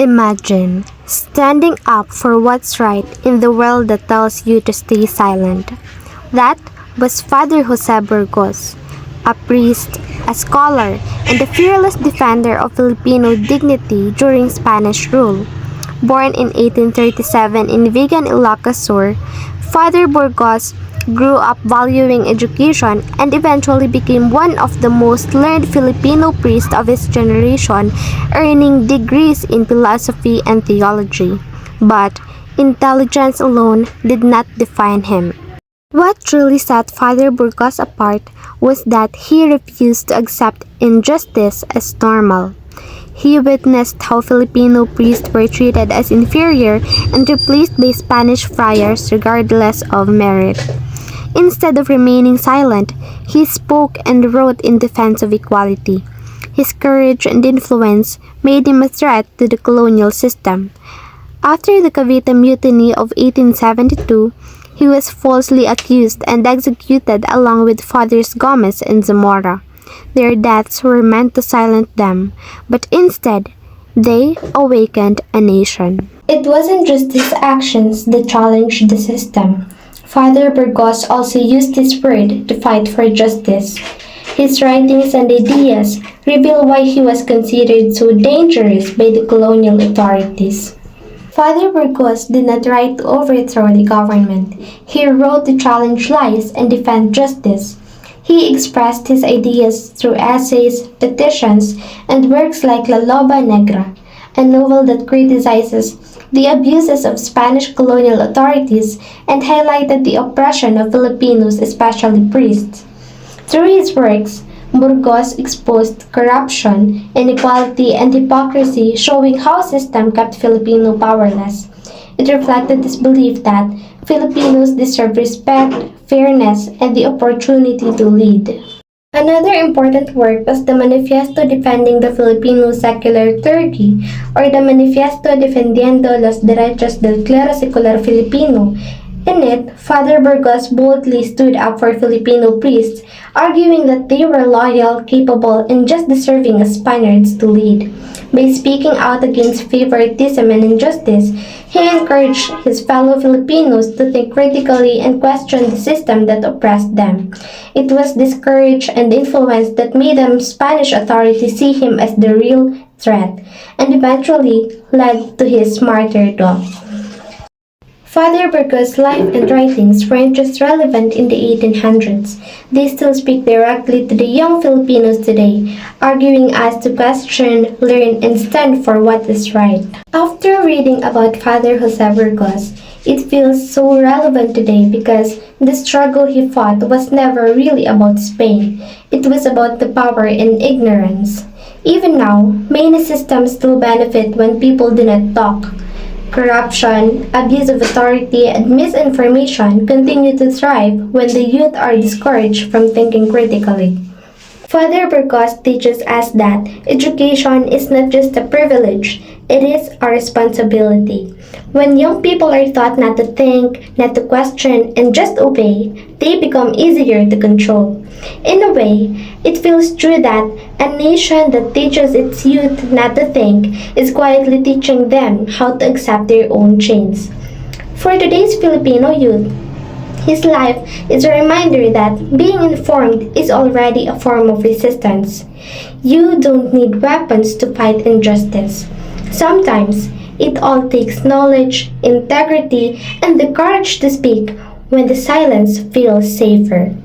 Imagine standing up for what's right in the world that tells you to stay silent. That was Father Jose Burgos, a priest, a scholar, and a fearless defender of Filipino dignity during Spanish rule. Born in 1837 in Vigan, Ilocos Sur, Father Burgos grew up valuing education and eventually became one of the most learned Filipino priests of his generation, earning degrees in philosophy and theology. But intelligence alone did not define him. What truly set Father Burgos apart was that he refused to accept injustice as normal. He witnessed how Filipino priests were treated as inferior and replaced by Spanish friars regardless of merit. Instead of remaining silent, he spoke and wrote in defense of equality. His courage and influence made him a threat to the colonial system. After the Cavite Mutiny of 1872, he was falsely accused and executed along with Fathers Gomez and Zamora. Their deaths were meant to silence them, but instead, they awakened a nation. It wasn't just his actions that challenged the system. Father Burgos also used his word to fight for justice. His writings and ideas reveal why he was considered so dangerous by the colonial authorities. Father Burgos did not write to overthrow the government. He wrote to challenge lies and defend justice. He expressed his ideas through essays, petitions, and works like La Loba Negra, a novel that criticizes the abuses of Spanish colonial authorities and highlighted the oppression of Filipinos, especially priests. Through his works, Burgos exposed corruption, inequality, and hypocrisy, showing how system kept Filipino powerless. It reflected his belief that Filipinos deserve respect, fairness, and the opportunity to lead. Another important work was the Manifiesto Defending the Filipino Secular Clergy, or the Manifiesto Defendiendo los Derechos del Clero Secular Filipino. In it, Father Burgos boldly stood up for Filipino priests, arguing that they were loyal, capable, and just deserving as Spaniards to lead. By speaking out against favoritism and injustice, he encouraged his fellow Filipinos to think critically and question the system that oppressed them. It was this courage and influence that made the Spanish authorities see him as the real threat, and eventually led to his martyrdom. Father Burgos' life and writings weren't just relevant in the 1800s. They still speak directly to the young Filipinos today, arguing us to question, learn, and stand for what is right. After reading about Father Jose Burgos, it feels so relevant today because the struggle he fought was never really about Spain. It was about the power and ignorance. Even now, many systems still benefit when people do not talk. Corruption, abuse of authority, and misinformation continue to thrive when the youth are discouraged from thinking critically. Father Burgos teaches us that education is not just a privilege, it is a responsibility. When young people are taught not to think, not to question, and just obey, they become easier to control. In a way, it feels true that a nation that teaches its youth not to think is quietly teaching them how to accept their own chains. For today's Filipino youth, his life is a reminder that being informed is already a form of resistance. You don't need weapons to fight injustice. Sometimes, it all takes knowledge, integrity, and the courage to speak when the silence feels safer.